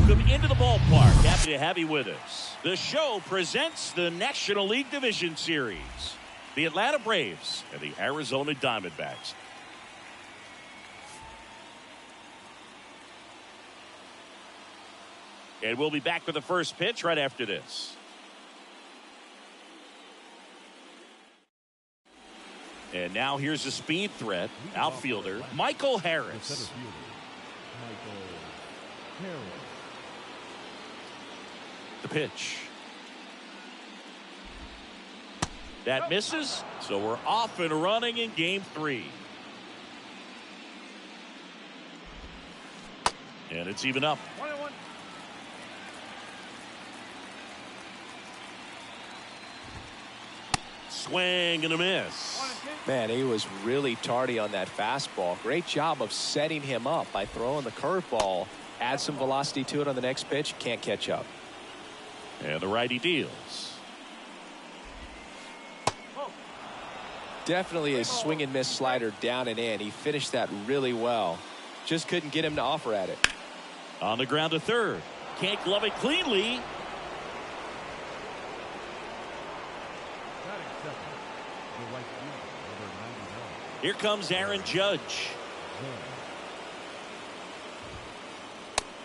welcome into the ballpark. Happy to have you with us. The show presents the National League Division Series. The Atlanta Braves and the Arizona Diamondbacks. And we'll be back with the first pitch right after this. And now here's a speed threat. Outfielder Michael Harris. The pitch. That misses, so we're off and running in game 3. And it's even up. Swing and a miss. Man, he was really tardy on that fastball. Great job of setting him up by throwing the curveball. Add some velocity to it on the next pitch. Can't catch up. And the righty deals. Definitely a swing and miss slider down and in. He finished that really well. Just couldn't get him to offer at it. On the ground to third. Can't glove it cleanly. Here comes Aaron Judge.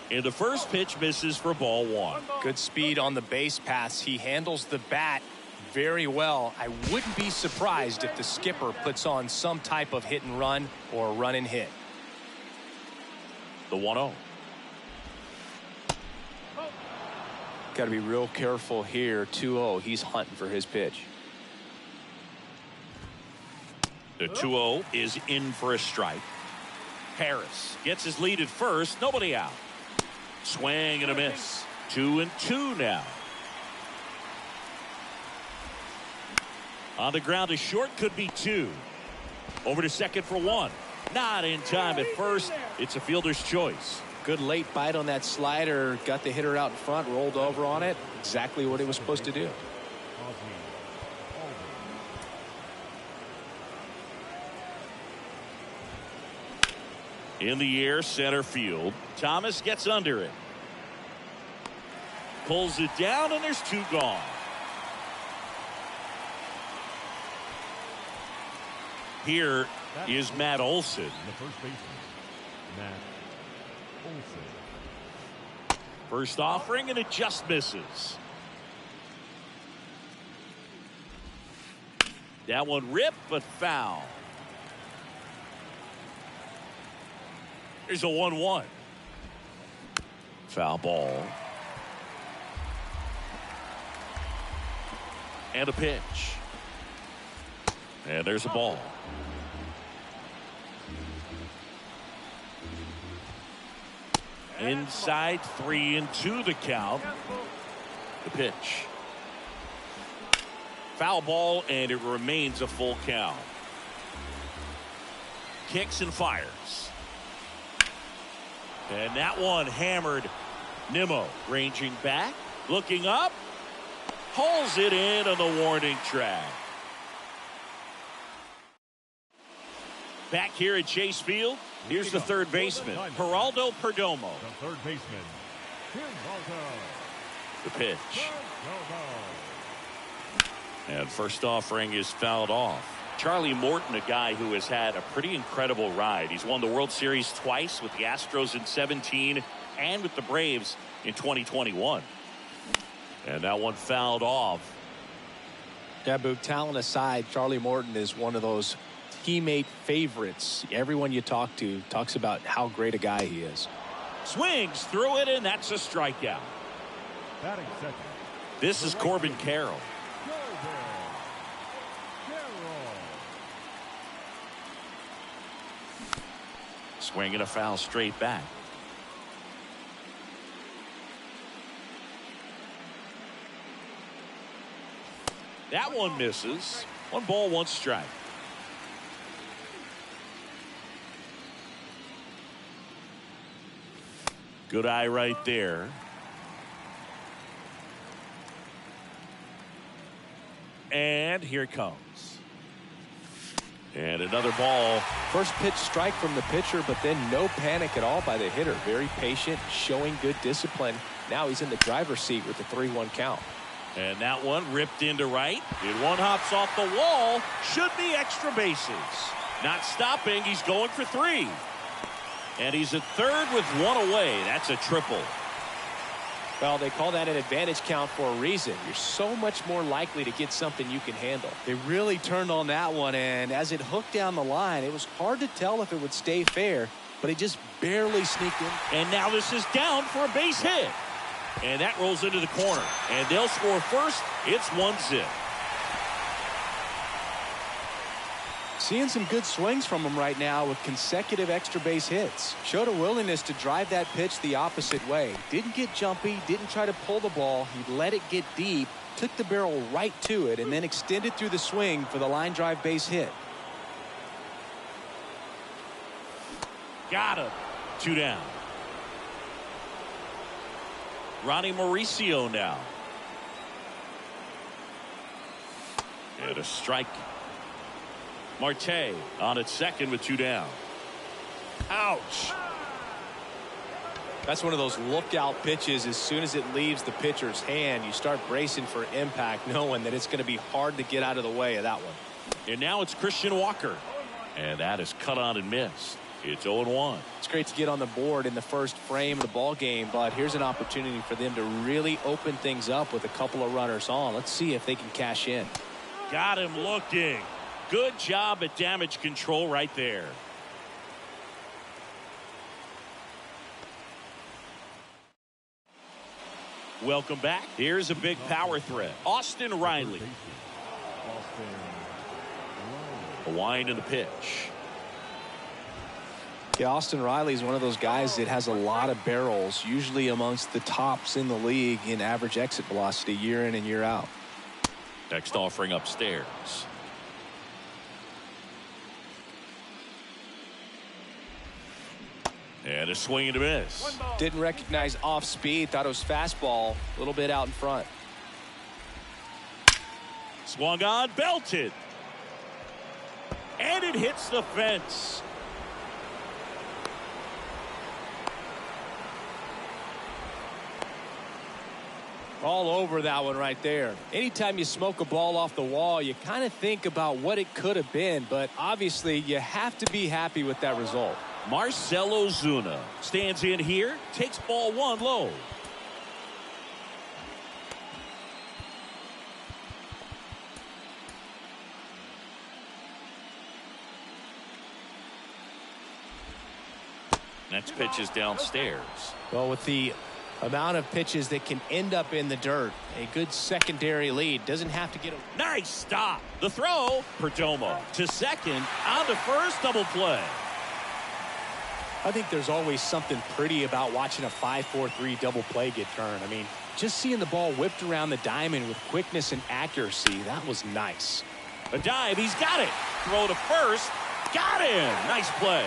And the first pitch misses for ball 1. Good speed on the base paths. He handles the bat very well. I wouldn't be surprised if the skipper puts on some type of hit and run or run and hit. The 1-0. Got to be real careful here. 2-0. He's hunting for his pitch. The 2-0 is in for a strike. Harris gets his lead at first. Nobody out. Swing and a miss. 2-2 now. On the ground to short, could be 2. Over to second for 1. Not in time at first. It's a fielder's choice. Good late bite on that slider. Got the hitter out in front, rolled over on it. Exactly what he was supposed to do. In the air, center field. Thomas gets under it. Pulls it down, and there's 2 gone. Here is Matt Olson. The first baseman, Matt Olson. First offering, and it just misses. That one ripped, but foul. There's a 1-1. Foul ball. And a pitch. And there's a ball. Inside, 3-2 the count. The pitch. Foul ball, and it remains a full count. Kicks and fires. And that one hammered. Nimmo ranging back, looking up, hauls it in on the warning track. Back here at Chase Field, here's the third baseman, Geraldo Perdomo. The third baseman, The pitch. And first offering is fouled off. Charlie Morton, a guy who has had a pretty incredible ride. He's won the World Series twice with the Astros in 17 and with the Braves in 2021. And that one fouled off. Yeah, Boog, talent aside, Charlie Morton is one of those teammate favorites. Everyone you talk to talks about how great a guy he is. Swings through it, and that's a strikeout. batting second. This is Corbin Carroll. Swing and a foul straight back. That one misses. 1 ball, 1 strike. Good eye right there. And here it comes. And another ball. First pitch strike from the pitcher, but then no panic at all by the hitter. Very patient, showing good discipline. Now he's in the driver's seat with the 3-1 count. And that one ripped into right. And one hops off the wall. Should be extra bases. Not stopping. He's going for 3. And he's at third with 1 away. That's a triple. Well, they call that an advantage count for a reason. You're so much more likely to get something you can handle. They really turned on that one, and as it hooked down the line, it was hard to tell if it would stay fair, but it just barely sneaked in. And now this is down for a base hit. And that rolls into the corner. And they'll score first. It's 1-0. Seeing some good swings from him right now with consecutive extra base hits. Showed a willingness to drive that pitch the opposite way. Didn't get jumpy, didn't try to pull the ball. He let it get deep, took the barrel right to it, and then extended through the swing for the line drive base hit. Got him. 2 down. Ronnie Mauricio now. And a strike. Marte on at second with 2 down. Ouch. That's one of those lookout pitches. As soon as it leaves the pitcher's hand, you start bracing for impact, knowing that it's going to be hard to get out of the way of that one. And now it's Christian Walker. And that is cut on and missed. It's 0-1. It's great to get on the board in the first frame of the ball game, but here's an opportunity for them to really open things up with a couple of runners on. Let's see if they can cash in. Got him looking. Good job at damage control right there. Welcome back. Here's a big power threat. Austin Riley. A wind in the pitch. Yeah, Austin Riley is one of those guys that has a lot of barrels, usually amongst the tops in the league in average exit velocity year in and year out. Next offering upstairs. And a swing and a miss. Didn't recognize off speed, thought it was fastball, a little bit out in front. Swung on, belted. And it hits the fence. All over that one right there. Anytime you smoke a ball off the wall, you kind of think about what it could have been, but obviously you have to be happy with that result. Marcell Ozuna stands in here, takes ball 1 low. Next pitch is downstairs. Well, with the amount of pitches that can end up in the dirt, a good secondary lead doesn't have to get a nice stop. The throw, Perdomo to second, on to first, double play. I think there's always something pretty about watching a 5-4-3 double play get turned. I mean, just seeing the ball whipped around the diamond with quickness and accuracy, that was nice. A dive, he's got it. Throw to first, got him. Nice play.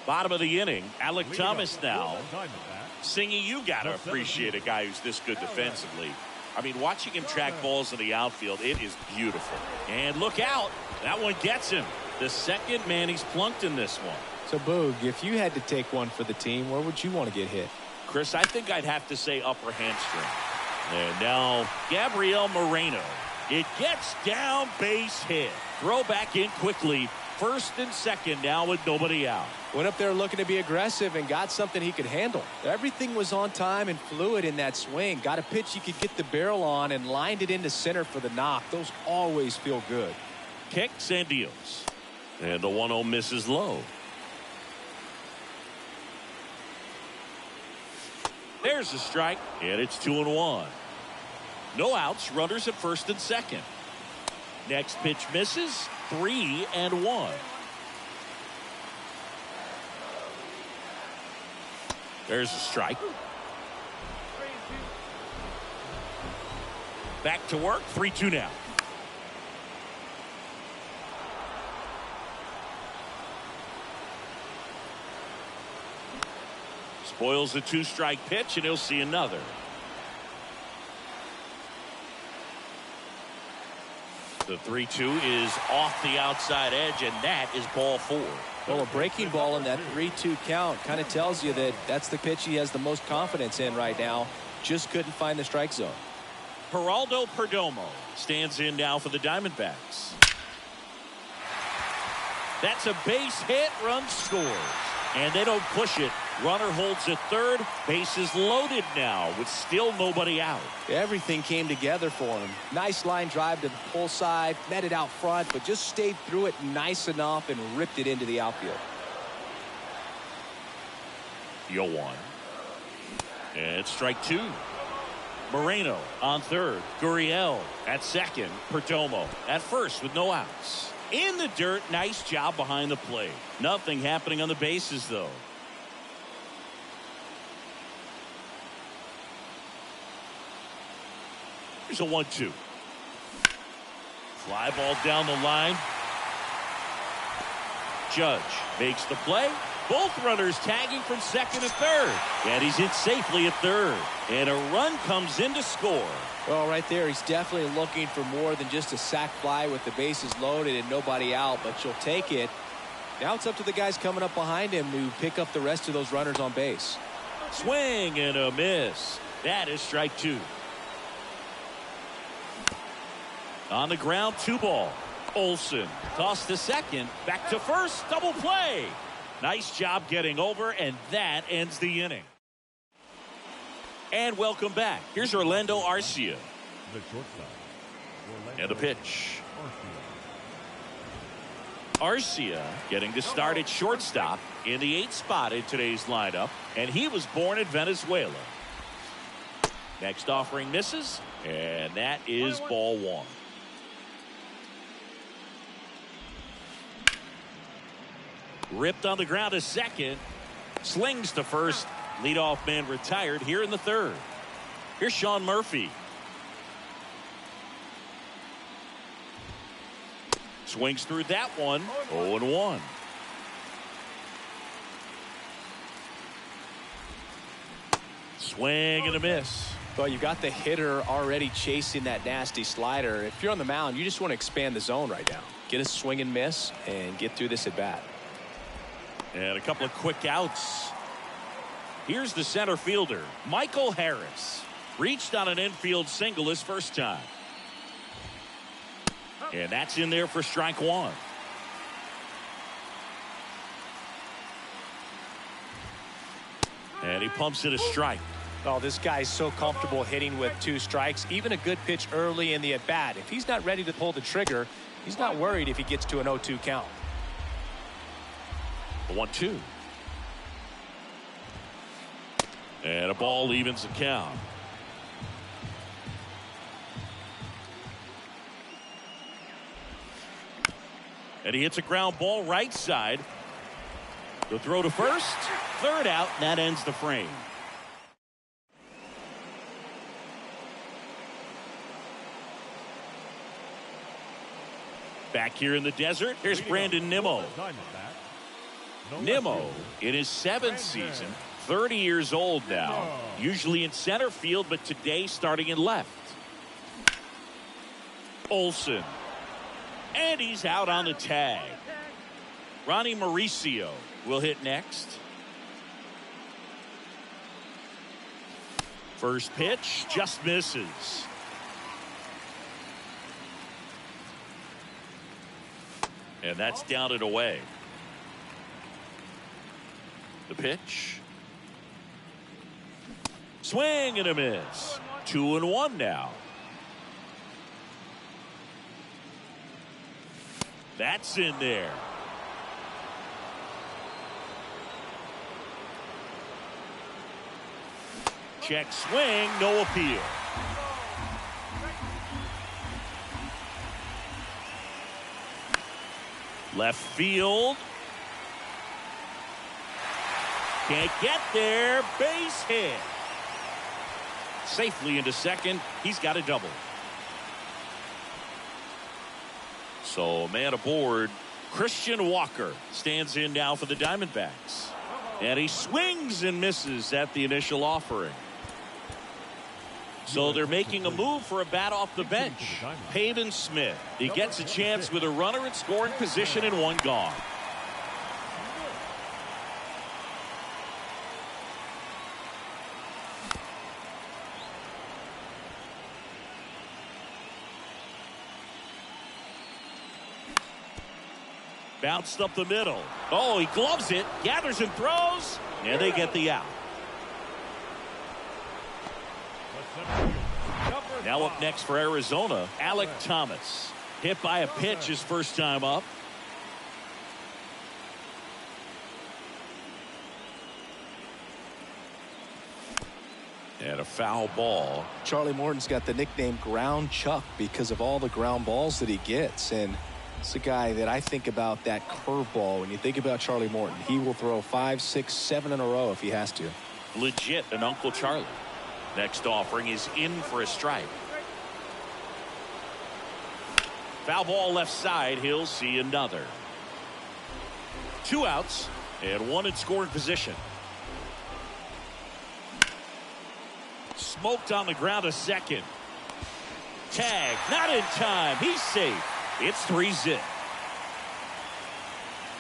Bottom of the inning, Alec Thomas now singing, "You gotta appreciate a guy who's this good defensively." I mean, watching him track balls in the outfield, it is beautiful. And look out, that one gets him. The second man he's plunked in this one. So, Boog, if you had to take one for the team, where would you want to get hit? Chris, I think I'd have to say upper hamstring. And now, Gabriel Moreno. It gets down, base hit. Throw back in quickly. First and second now with nobody out. Went up there looking to be aggressive and got something he could handle. Everything was on time and fluid in that swing. Got a pitch he could get the barrel on and lined it into center for the knock. Those always feel good. Kicks and deals. And the 1-0 misses low. There's a strike, and it's 2-1. No outs, runners at first and second. Next pitch misses, 3-1. There's a strike. Back to work, 3-2 now. Boyle's a 2-strike pitch, and he'll see another. The 3-2 is off the outside edge, and that is ball 4. Well, a breaking ball in that 3-2 count kind of tells you that that's the pitch he has the most confidence in right now. Just couldn't find the strike zone. Geraldo Perdomo stands in now for the Diamondbacks. That's a base hit. Run scores. And they don't push it. Runner holds at third. Bases loaded now with still nobody out. Everything came together for him. Nice line drive to the pull side. Met it out front, but just stayed through it nice enough and ripped it into the outfield. 0-1. And strike 2. Moreno on third. Gurriel at second. Perdomo at first with no outs. In the dirt. Nice job behind the plate. Nothing happening on the bases, though. Here's a 1-2. Fly ball down the line. Judge makes the play. Both runners tagging from second and third. And he's hit safely at third. And a run comes in to score. Well, right there, he's definitely looking for more than just a sac fly with the bases loaded and nobody out, but you'll take it. Now it's up to the guys coming up behind him to pick up the rest of those runners on base. Swing and a miss. That is strike 2. On the ground, 2 ball. Olsen tossed to second. Back to first. Double play. Nice job getting over, and that ends the inning. And welcome back. Here's Orlando Arcia. The shortstop. And the pitch. Arcia getting to start at shortstop in the 8th spot in today's lineup, and he was born in Venezuela. Next offering misses, and that is ball 1. Ripped on the ground to second. Slings to first. Leadoff man retired here in the 3rd. Here's Sean Murphy. Swings through that one. 0-1. Swing and a miss. Well, you got the hitter already chasing that nasty slider. If you're on the mound, you just want to expand the zone right now. Get a swing and miss and get through this at bat. And a couple of quick outs. Here's the center fielder, Michael Harris. Reached on an infield single his first time. And that's in there for strike 1. And he pumps it a strike. Oh, this guy's so comfortable hitting with 2 strikes. Even a good pitch early in the at-bat. If he's not ready to pull the trigger, he's not worried if he gets to an 0-2 count. 1-2. And a ball evens the count. And he hits a ground ball right side. The throw to first. 3rd out, and that ends the frame. Back here in the desert, here's Brandon Nimmo. Nimmo in his 7th season, 30 years old now, usually in center field, but today starting in left. Olsen, and he's out on the tag. Ronnie Mauricio will hit next. First pitch just misses. And that's down and away. The pitch. Swing and a miss. 2-1 now. That's in there. Check swing, no appeal. Left field. Can't get there. Base hit. Safely into second. He's got a double. So man aboard. Christian Walker stands in now for the Diamondbacks. And he swings and misses at the initial offering. So they're making a move for a bat off the bench. Pavin Smith. He gets a chance with a runner in scoring position and one gone. Bounced up the middle. Oh, he gloves it, gathers and throws, and they get the out. Now up next for Arizona, Alek Thomas. Hit by a pitch his first time up. And a foul ball. Charlie Morton's got the nickname Ground Chuck because of all the ground balls that he gets. And it's a guy that I think about that curveball. When you think about Charlie Morton, he will throw 5, 6, 7 in a row if he has to. Legit an Uncle Charlie. Next offering is in for a strike. Foul ball left side. He'll see another. 2 outs and 1 in scoring position. Smoked on the ground a second. Tag not in time. He's safe. It's 3-zip.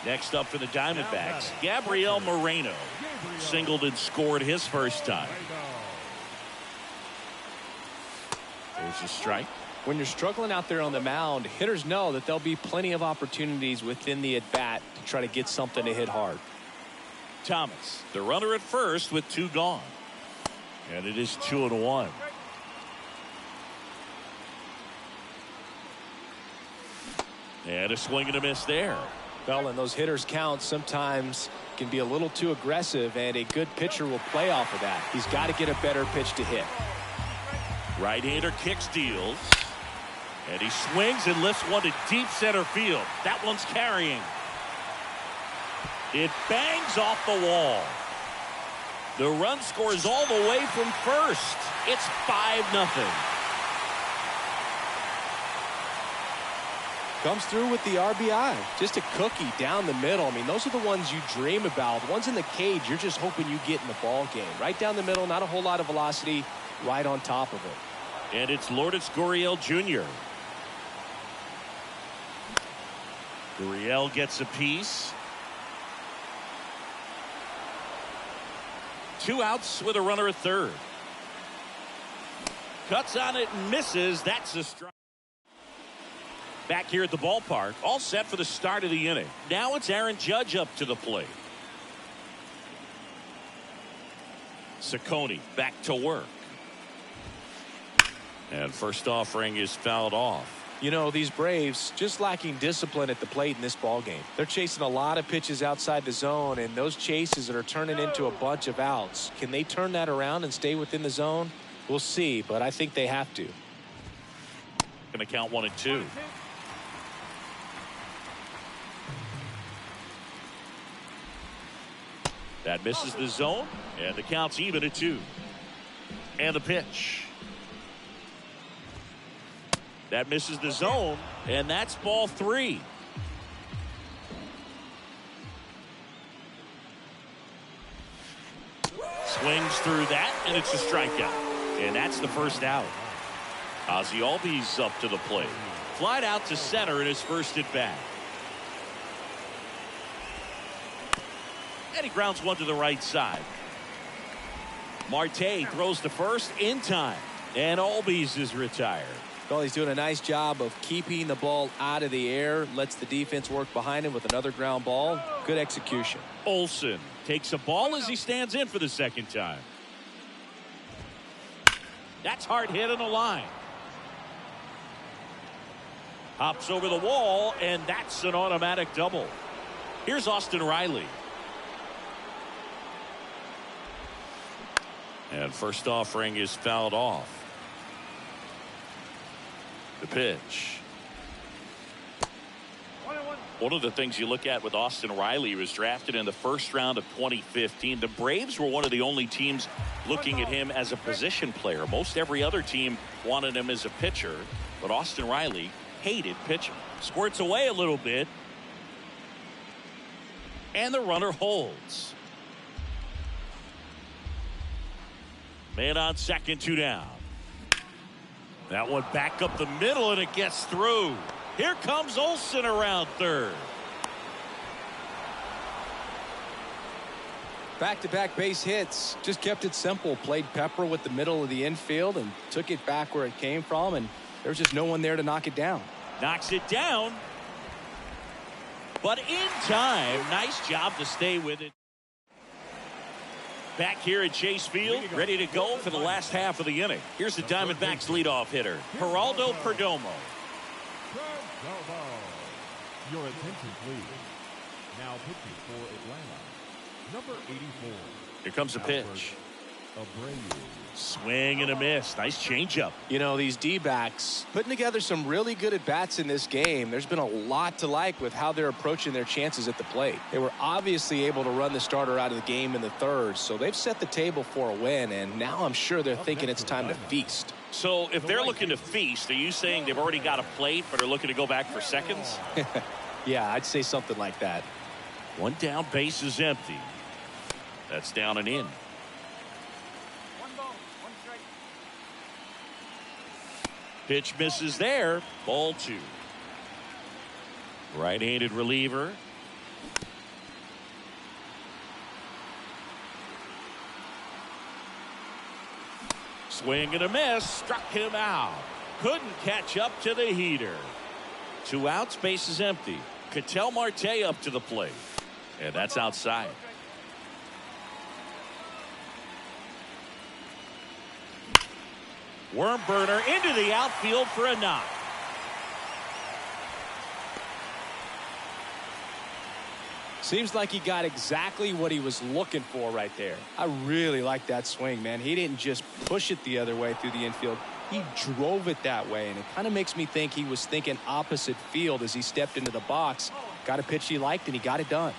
Next up for the Diamondbacks, Gabriel Moreno. Singled and scored his first time. There's a strike. When you're struggling out there on the mound, hitters know that there'll be plenty of opportunities within the at-bat to try to get something to hit hard. Thomas, the runner at first with 2 gone. And it is 2-1. And a swing and a miss there. Well, and those hitters count sometimes can be a little too aggressive, and a good pitcher will play off of that. He's got to get a better pitch to hit. Right-hander kicks, deals. And he swings and lifts one to deep center field. That one's carrying. It bangs off the wall. The run scores all the way from first. It's 5-0. Comes through with the RBI. Just a cookie down the middle. I mean, those are the ones you dream about. The ones in the cage, you're just hoping you get in the ball game. Right down the middle, not a whole lot of velocity, right on top of it. And it's Lourdes Gurriel Jr. Gurriel gets a piece. 2 outs with a runner at third. Cuts on it and misses. That's a strike. Back here at the ballpark, all set for the start of the inning. Now it's Aaron Judge up to the plate. Ciccone back to work. And first offering is fouled off. You know, these Braves just lacking discipline at the plate in this ball game. They're chasing a lot of pitches outside the zone, and those chases that are turning into a bunch of outs. Can they turn that around and stay within the zone? We'll see, but I think they have to. Going to count 1-2. That misses the zone, and the count's even at 2. And the pitch. That misses the zone, and that's ball 3. Swings through that, and it's a strikeout. And that's the first out. Ozzie Albies up to the plate. Flied out to center in his first at bat. And he grounds one to the right side. Marte throws to first in time. And Albies is retired. Well, he's doing a nice job of keeping the ball out of the air. Lets the defense work behind him with another ground ball. Good execution. Olson takes a ball as he stands in for the second time. That's hard hit on the line. Hops over the wall, and that's an automatic double. Here's Austin Riley. And first offering is fouled off. The pitch. One of the things you look at with Austin Riley, he was drafted in the first round of 2015. The Braves were one of the only teams looking at him as a position player. Most every other team wanted him as a pitcher, but Austin Riley hated pitching. Squirts away a little bit, and the runner holds. Man on second, 2 down. That one back up the middle, and it gets through. Here comes Olsen around third. Back-to-back base hits. Just kept it simple. Played pepper with the middle of the infield and took it back where it came from, and there was just no one there to knock it down. Knocks it down. But in time, nice job to stay with it. Back here at Chase Field, ready to go for the last half of the inning. Here's the Diamondbacks leadoff hitter, Geraldo Perdomo. Your attention, please. Now pitching for Atlanta, number 84. Here comes a pitch. Swing and a miss. Nice changeup. You know, these D-backs putting together some really good at-bats in this game. There's been a lot to like with how they're approaching their chances at the plate. They were obviously able to run the starter out of the game in the third, so they've set the table for a win, and now I'm sure they're thinking it's time to feast. So if they're looking to feast, are you saying they've already got a plate but are looking to go back for seconds? Yeah, I'd say something like that. One down, base is empty. That's down and in. Pitch misses there. Ball 2. Right-handed reliever. Swing and a miss. Struck him out. Couldn't catch up to the heater. 2 outs. Base is empty. Ketel Marte up to the plate. And that's outside. Worm burner into the outfield for a knock. Seems like he got exactly what he was looking for right there. I really like that swing, man. He didn't just push it the other way through the infield. He drove it that way, and it kind of makes me think he was thinking opposite field as he stepped into the box. Got a pitch he liked, and he got it done.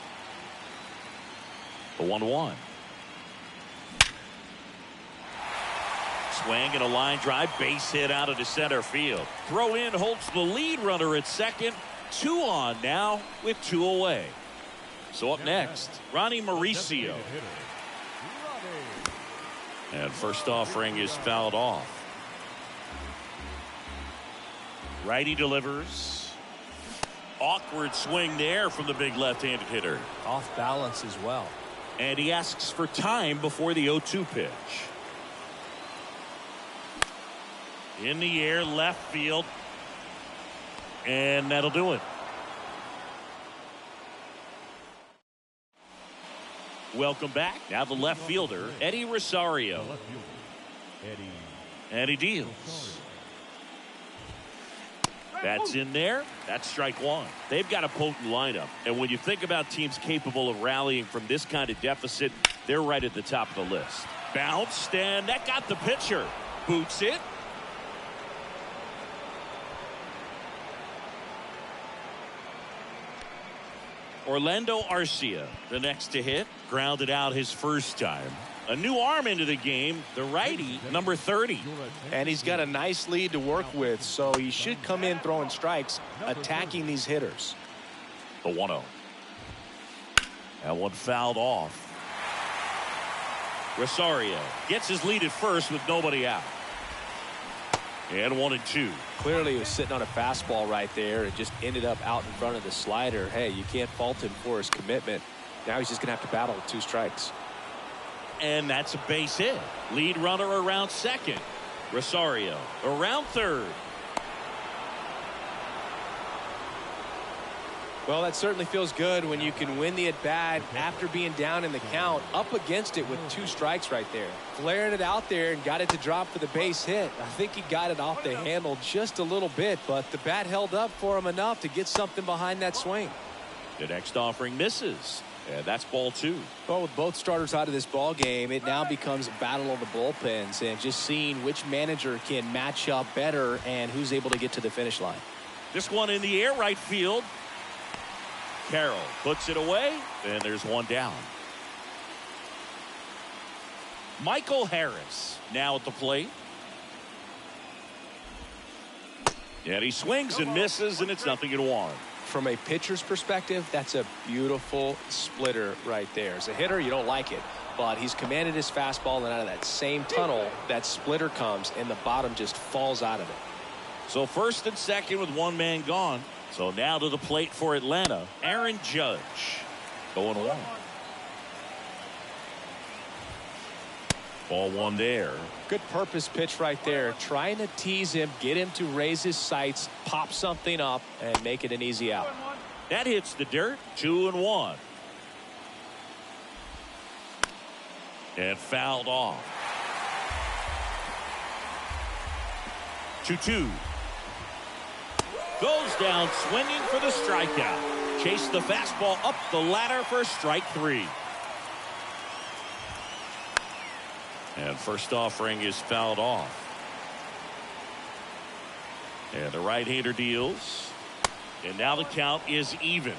The 1-1. Swing and a line drive, base hit out of the center field. Throw in holds the lead runner at second. 2 on now with 2 away. So up next, Ronnie Mauricio. And first offering is fouled off. Righty delivers. Awkward swing there from the big left-handed hitter. Off balance as well. And he asks for time before the 0-2 pitch. In the air, left field. And that'll do it. Welcome back. Now the left fielder, Eddie Rosario. And he deals. That's in there. That's strike 1. They've got a potent lineup. And when you think about teams capable of rallying from this kind of deficit, they're right at the top of the list. Bounced, and that got the pitcher. Boots it. Orlando Arcia, the next to hit, grounded out his first time. A new arm into the game, the righty, number 30. And he's got a nice lead to work with, so he should come in throwing strikes, attacking these hitters. The 1-0. That one fouled off. Rosario gets his lead at first with nobody out. And 1-2. Clearly he was sitting on a fastball right there and just ended up out in front of the slider. Hey, you can't fault him for his commitment. Now he's just going to have to battle with 2 strikes. And that's a base hit. Lead runner around second. Rosario around third. Well, that certainly feels good when you can win the at-bat after being down in the count, up against it with 2 strikes right there. Flared it out there and got it to drop for the base hit. I think he got it off the handle just a little bit, but the bat held up for him enough to get something behind that swing. The next offering misses. And that's ball 2. Well, with both starters out of this ball game, it now becomes a battle of the bullpens and just seeing which manager can match up better and who's able to get to the finish line. This one in the air, right field. Carroll puts it away, and there's one down. Michael Harris now at the plate. And he swings and misses, and it's 0-1. From a pitcher's perspective, that's a beautiful splitter right there. As a hitter, you don't like it. but he's commanded his fastball, and out of that same tunnel, that splitter comes, and the bottom just falls out of it. So first and second with one man gone. So now to the plate for Atlanta, Aaron Judge. 0-1. Ball one there. Good purpose pitch right there. Trying to tease him, get him to raise his sights, pop something up, and make it an easy out. That hits the dirt. 2-1. And fouled off. 2-2. Goes down swinging for the strikeout. Chase the fastball up the ladder for strike 3. And first offering is fouled off. And the right-hander deals. And now the count is even.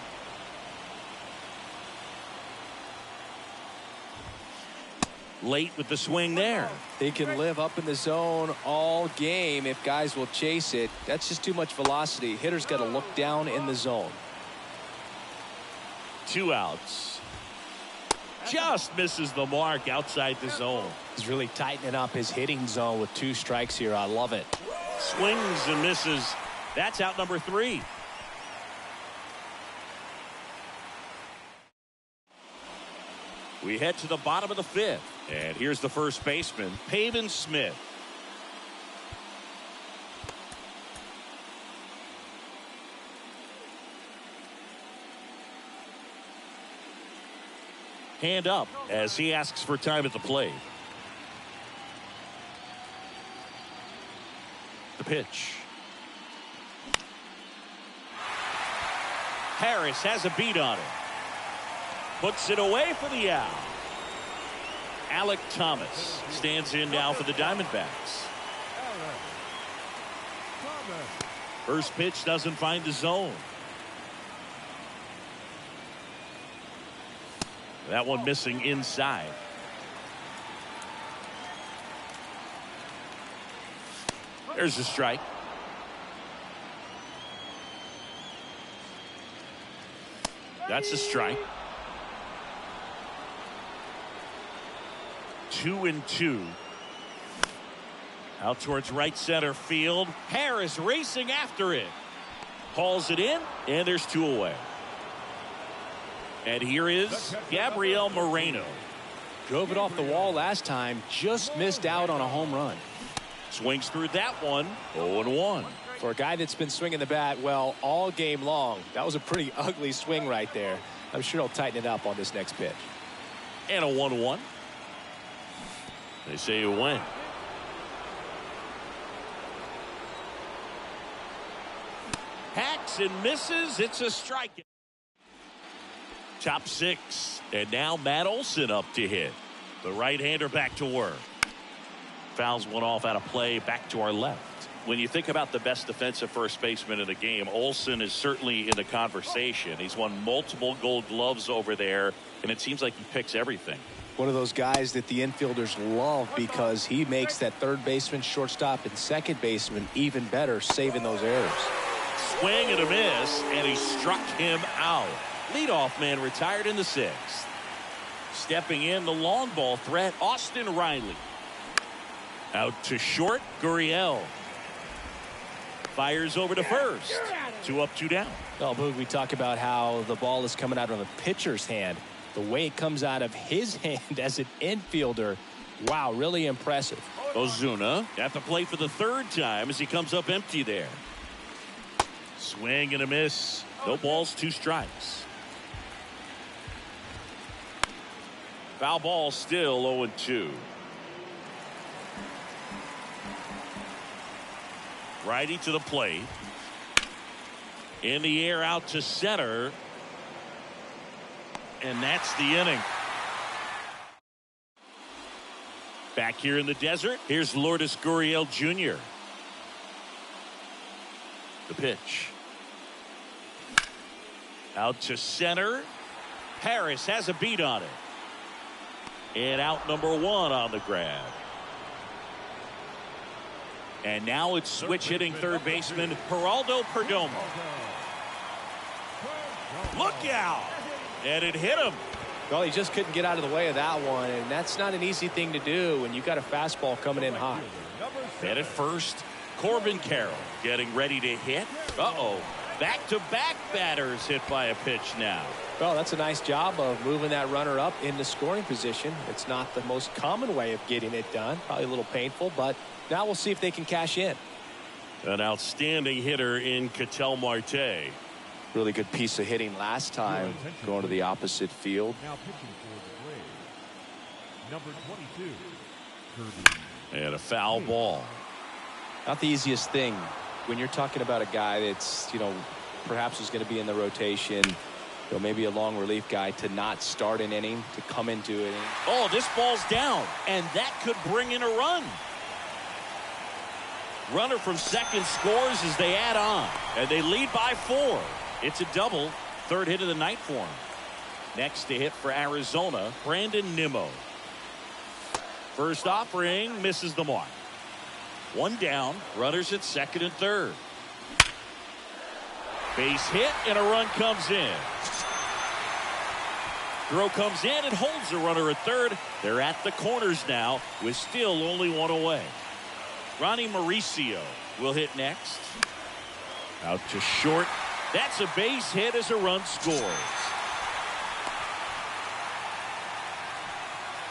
Late with the swing there. They can live up in the zone all game if guys will chase it. That's just too much velocity. Hitter's got to look down in the zone. 2 outs. Just misses the mark outside the zone. He's really tightening up his hitting zone with 2 strikes here. I love it. Swings and misses. That's out number 3. We head to the bottom of the 5th. And here's the first baseman, Pavin Smith. Hand up as he asks for time at the plate. The pitch. Harris has a beat on it. Puts it away for the out. Alec Thomas stands in now for the Diamondbacks. First pitch doesn't find the zone. That one missing inside. There's a strike. That's a strike. 2-2. Out towards right center field. Harris racing after it. Hauls it in, and there's 2 away. And here is Gabriel Moreno. Drove it off the wall last time. Just missed out on a home run. Swings through that one. 0-1. For a guy that's been swinging the bat well all game long, that was a pretty ugly swing right there. I'm sure he'll tighten it up on this next pitch. And a 1-1. They say you win. Hacks and misses. It's a strike. Top 6. And now Matt Olson up to hit. The right-hander back to work. Fouls one off out of play. Back to our left. When you think about the best defensive first baseman in the game, Olson is certainly in the conversation. He's won multiple Gold Gloves over there, and it seems like he picks everything. One of those guys that the infielders love because he makes that third baseman, shortstop, and second baseman even better, saving those errors. Swing and a miss, and he struck him out. Leadoff man retired in the 6th. Stepping in, the long ball threat, Austin Riley. Out to short, Gurriel. Fires over to first. 2 up, 2 down. Well, Boog, we talk about how the ball is coming out on the pitcher's hand. The way it comes out of his hand as an infielder, wow, really impressive. Ozuna at the plate for the 3rd time as he comes up empty there. Swing and a miss. No balls, 2 strikes. Foul ball still 0-2. Righty to the plate. In the air out to center. And that's the inning. Back here in the desert, here's Lourdes Gurriel Jr. The pitch. Out to center. Harris has a beat on it. And out number 1 on the grab. And now it's switch hitting third baseman Geraldo Perdomo. Look out! And it hit him. Well, he just couldn't get out of the way of that one, and that's not an easy thing to do when you've got a fastball coming in hot. And at first, Corbin Carroll getting ready to hit. Uh-oh. Back-to-back batters hit by a pitch now. Well, that's a nice job of moving that runner up into scoring position. It's not the most common way of getting it done. Probably a little painful, but now we'll see if they can cash in. An outstanding hitter in Ketel Marte. Really good piece of hitting last time, going to the opposite field. Now pitching for the Braves, number 22, Kirby. And a foul ball. Not the easiest thing when you're talking about a guy that's, perhaps is going to be in the rotation, maybe a long relief guy, to not start an inning, to come into it. Oh, this ball's down, and that could bring in a run. Runner from second scores as they add on, and they lead by 4. It's a double, third hit of the night for him. Next to hit for Arizona, Brandon Nimmo. First offering misses the mark. One down, runners at second and third. Base hit, and a run comes in. Throw comes in and holds the runner at third. They're at the corners now with still only one away. Ronnie Mauricio will hit next. Out to short. That's a base hit as a run scores.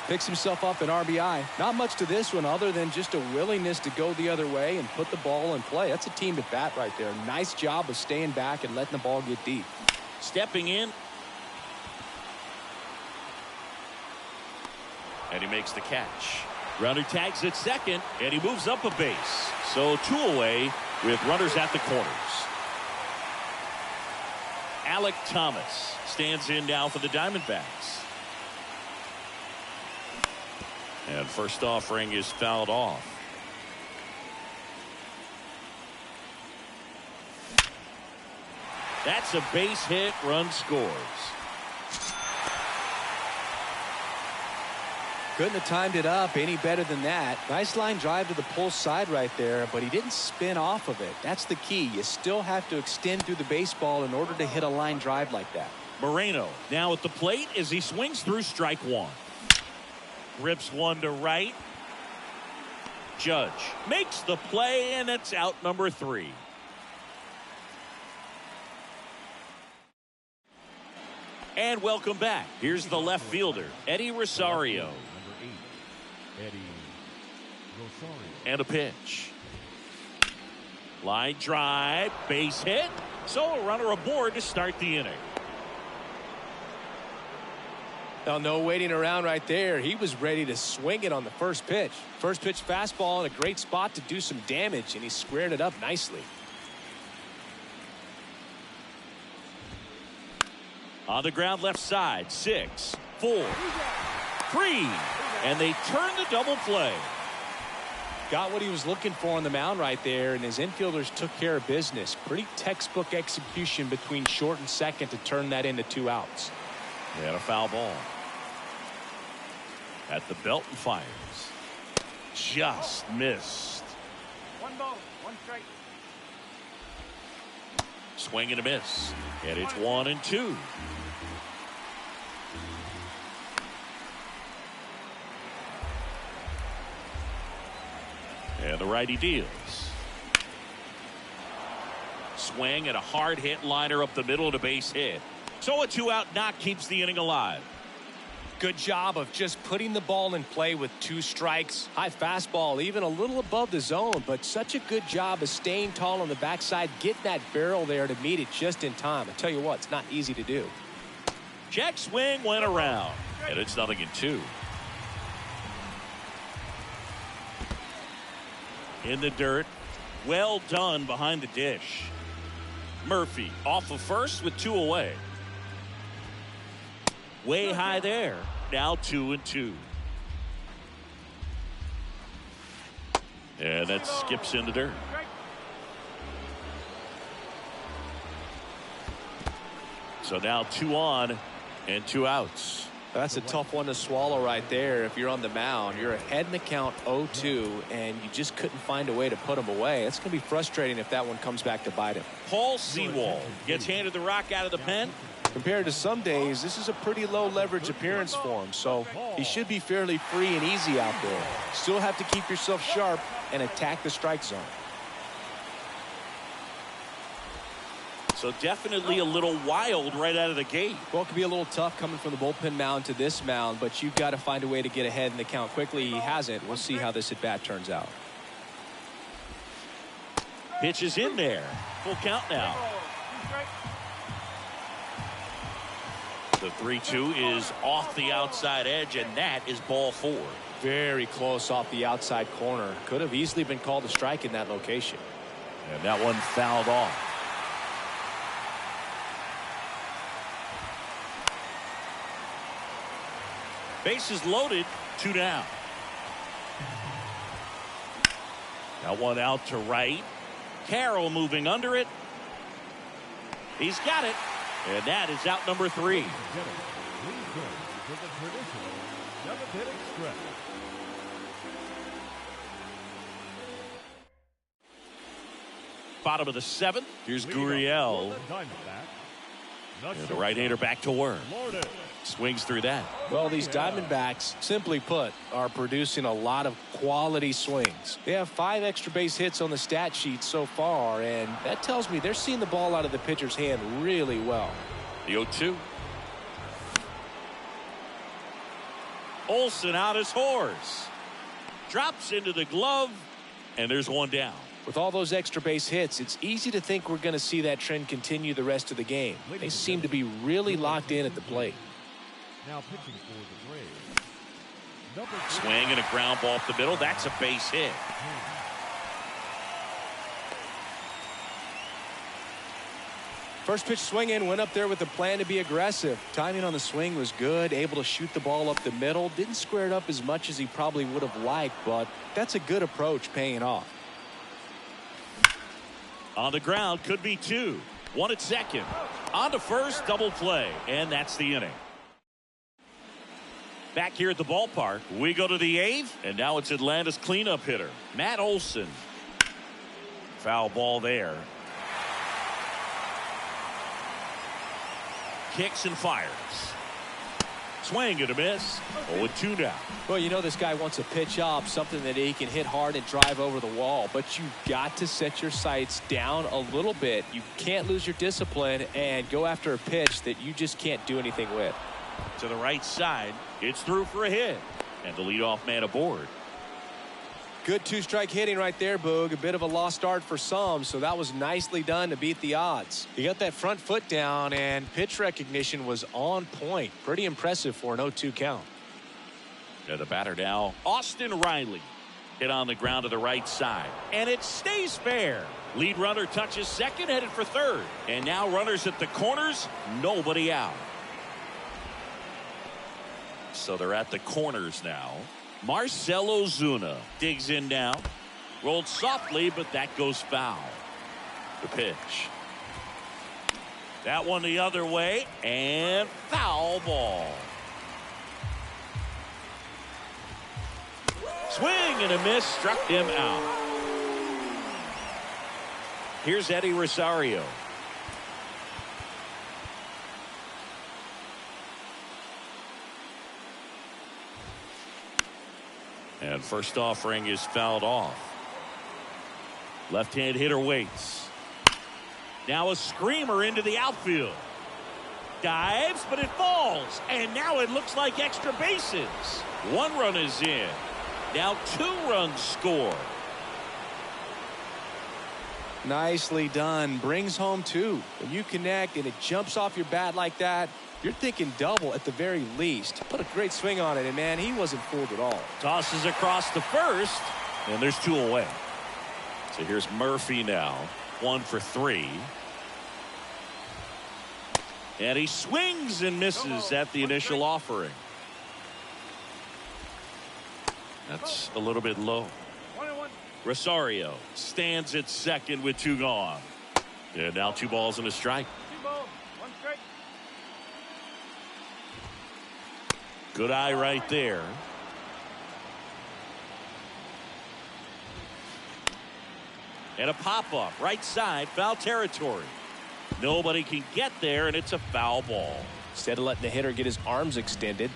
Picks himself up an RBI. Not much to this one other than just a willingness to go the other way and put the ball in play. That's a team at bat right there. Nice job of staying back and letting the ball get deep. Stepping in. And he makes the catch. Runner tags at second, and he moves up a base. So 2 away with runners at the corners. Alec Thomas stands in now for the Diamondbacks. And first offering is fouled off. That's a base hit, run scores. Couldn't have timed it up any better than that. Nice line drive to the pull side right there, but he didn't spin off of it. That's the key. You still have to extend through the baseball in order to hit a line drive like that. Moreno now at the plate as he swings through strike one. Rips one to right. Judge makes the play, and it's out number 3. And welcome back. Here's the left fielder, Eddie Rosario. Number 8, Eddie Rosario. And a pitch. Line drive, base hit. So a runner aboard to start the inning. Well, no waiting around right there. He was ready to swing it on the first pitch. First pitch fastball in a great spot to do some damage, and he squared it up nicely. On the ground left side, 6, 4, 3, and they turn the double play. Got what he was looking for on the mound right there, and his infielders took care of business. Pretty textbook execution between short and second to turn that into 2 outs. And a foul ball. At the belt and fires. Just missed. 1 ball, 1 strike. Swing and a miss. And it's 1 and 2. And the righty deals. Swing and a hard hit liner up the middle to base hit. So a 2-out knock keeps the inning alive. Good job of just putting the ball in play with 2 strikes. High fastball, even a little above the zone, but such a good job of staying tall on the backside, getting that barrel there to meet it just in time. I tell you what, it's not easy to do. Check swing went around, and it's 0-2. In the dirt, well done behind the dish. Murphy off of first with 2 away. Way high there. Now 2 and 2. And that skips in the dirt. So now 2 on and 2 outs. That's a tough one to swallow right there. If you're on the mound, you're ahead in the count 0-2, and you just couldn't find a way to put him away. It's going to be frustrating if that one comes back to bite him. Paul Sewald gets handed the rock out of the pen. Compared to some days, this is a pretty low leverage appearance for him, so he should be fairly free and easy out there. Still have to keep yourself sharp and attack the strike zone. So definitely a little wild right out of the gate. Well, it can be a little tough coming from the bullpen mound to this mound, but you've got to find a way to get ahead in the count quickly. He hasn't. We'll see how this at bat turns out. Pitch is in there. Full count now. The 3-2 is off the outside edge, and that is ball 4. Very close off the outside corner. Could have easily been called a strike in that location. And that one fouled off. Bases loaded, 2 down. That one out to right. Carroll moving under it. He's got it. And that is out number 3. Bottom of the 7th. Here's Gurriel. And the right-hander back to work. Swings through that. Well, these Diamondbacks, simply put, are producing a lot of quality swings. They have 5 extra base hits on the stat sheet so far, and that tells me they're seeing the ball out of the pitcher's hand really well. The 0-2. Olsen out his horse. Drops into the glove, and there's one down. With all those extra base hits, it's easy to think we're going to see that trend continue the rest of the game. They seem to be really locked in at the plate. Now pitching for the Braves. Swing and a ground ball up the middle. That's a base hit. First pitch swing in, went up there with a plan to be aggressive. Timing on the swing was good, able to shoot the ball up the middle. Didn't square it up as much as he probably would have liked, but that's a good approach paying off. On the ground, could be 2. 1 at second. On to first, double play, and that's the inning. Back here at the ballpark, we go to the 8th, and now it's Atlanta's cleanup hitter, Matt Olson. Foul ball there. Kicks and fires. Swing and a miss. 0-2 now. Well, you know this guy wants a pitch up, something that he can hit hard and drive over the wall, but you've got to set your sights down a little bit. You can't lose your discipline and go after a pitch that you just can't do anything with. To the right side, it's through for a hit, and the leadoff man aboard. Good 2-strike hitting right there, Boog. A bit of a lost start for some, so that was nicely done to beat the odds. He got that front foot down, and pitch recognition was on point. Pretty impressive for an 0-2 count. The batter now, Austin Riley. Hit on the ground to the right side, and it stays fair. Lead runner touches second, headed for third. And now runners at the corners, nobody out. So they're at the corners now. Marcell Ozuna digs in now. Rolled softly, but that goes foul. The pitch. That one the other way, and foul ball. Swing and a miss, struck him out. Here's Eddie Rosario. And first offering is fouled off. Left-hand hitter waits. Now a screamer into the outfield. Dives, but it falls. And now it looks like extra bases. 1 run is in. Now 2 runs score. Nicely done. Brings home 2. When you connect and it jumps off your bat like that, you're thinking double at the very least. Put a great swing on it, and man, he wasn't fooled at all. Tosses across the first, and there's 2 away. So here's Murphy now. 1 for 3. And he swings and misses at the initial offering. That's a little bit low. 1-1. Rosario stands at second with 2 gone. And now 2 balls and a strike. 2 balls, 1 strike. Good eye right there. And a pop-up right side, foul territory. Nobody can get there, and it's a foul ball. Instead of letting the hitter get his arms extended,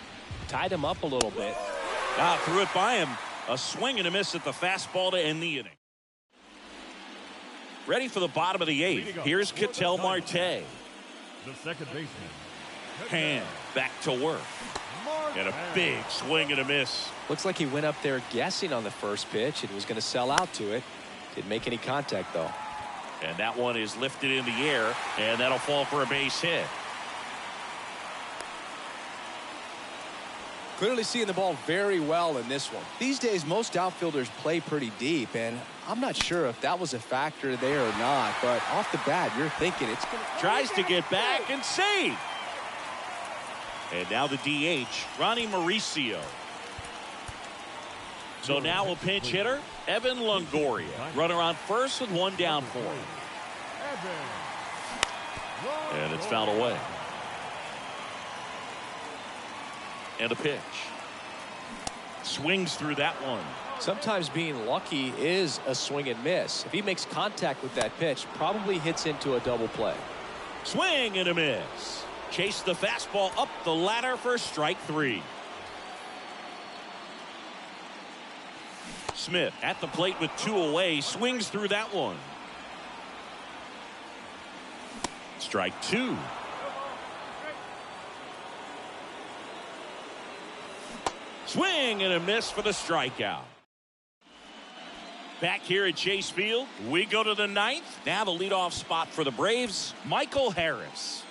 tied him up a little bit. Threw it by him. A swing and a miss at the fastball to end the inning. Ready for the bottom of the eighth. Here's Ketel Marte. The second baseman. Hand back to work. And a big swing and a miss. Looks like he went up there guessing on the first pitch and was going to sell out to it. Didn't make any contact, though. And that one is lifted in the air, and that'll fall for a base hit. Clearly seeing the ball very well in this one. These days, most outfielders play pretty deep, and I'm not sure if that was a factor there or not, but off the bat, you're thinking it's going to... Tries to get back and save. And now the DH, Ronnie Mauricio. So now a pinch hitter, Evan Longoria. Runner on first with one down for him. And it's fouled away. And a pitch. Swings through that one. Sometimes being lucky is a swing and miss. If he makes contact with that pitch, probably hits into a double play. Swing and a miss. Chase the fastball up the ladder for strike three. Smith at the plate with two away, swings through that one. Strike two. Swing and a miss for the strikeout. Back here at Chase Field, we go to the ninth. Now the leadoff spot for the Braves, Michael Harris.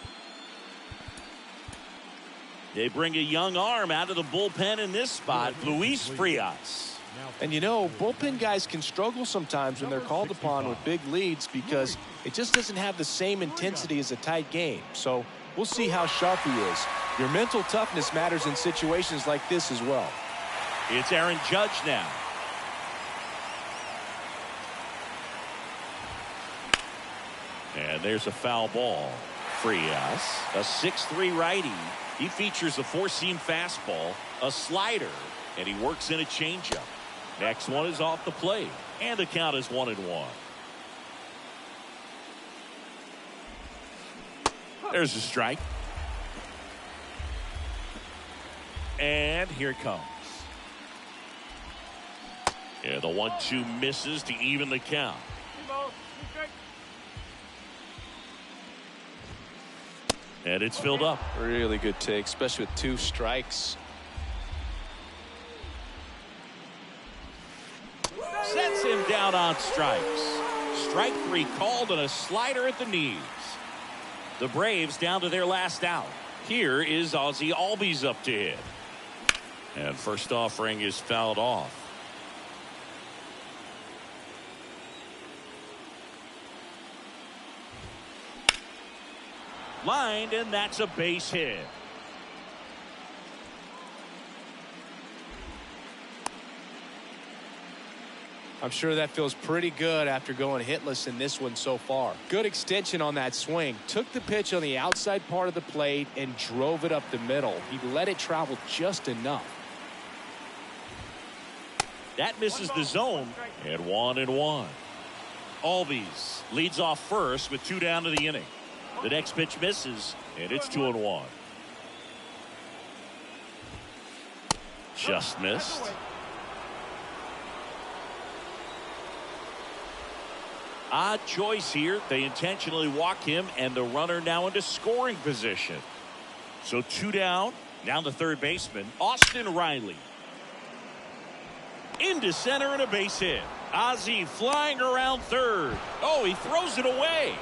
They bring a young arm out of the bullpen in this spot, Luis Frias. And you know, bullpen guys can struggle sometimes when they're called upon with big leads because it just doesn't have the same intensity as a tight game. So we'll see how sharp he is. Your mental toughness matters in situations like this as well. It's Aaron Judge now. And there's a foul ball. Frias, a 6'3" righty. He features a four-seam fastball, a slider, and he works in a changeup. Next one is off the plate, and the count is 1-1. There's a strike. And here it comes. Yeah, the 1-2 misses to even the count. And it's filled up. Really good take, especially with two strikes. Sets him down on strikes. Strike three called and a slider at the knees. The Braves down to their last out. Here is Ozzie Albies up to hit. And first offering is fouled off. Lined, and that's a base hit. I'm sure that feels pretty good after going hitless in this one so far. Good extension on that swing. Took the pitch on the outside part of the plate and drove it up the middle. He let it travel just enough. That misses the zone, and 1-1. Albies leads off first with two down to the inning. The next pitch misses, and it's 2-1. Just missed. Odd choice here. They intentionally walk him, and the runner now into scoring position. So two down. Now the third baseman, Austin Riley. Into center and a base hit. Ozzie flying around third. Oh, he throws it away.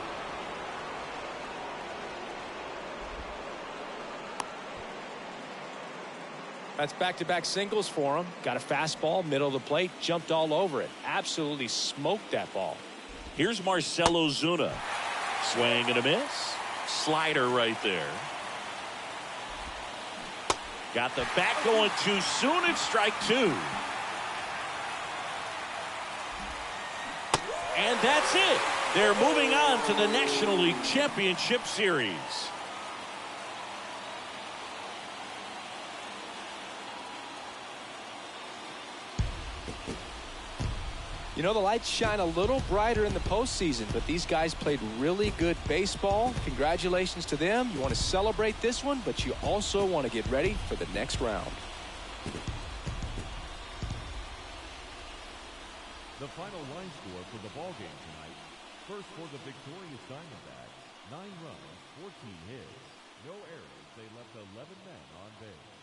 That's back-to-back singles for him. Got a fastball, middle of the plate, jumped all over it. Absolutely smoked that ball. Here's Marcell Ozuna. Swing and a miss. Slider right there. Got the bat going too soon. It's strike two. And that's it. They're moving on to the National League Championship Series. You know, the lights shine a little brighter in the postseason, but these guys played really good baseball. Congratulations to them. You want to celebrate this one, but you also want to get ready for the next round. The final line score for the ball game tonight. First for the victorious Diamondbacks, 9 runs, 14 hits, no errors. They left 11 men on base.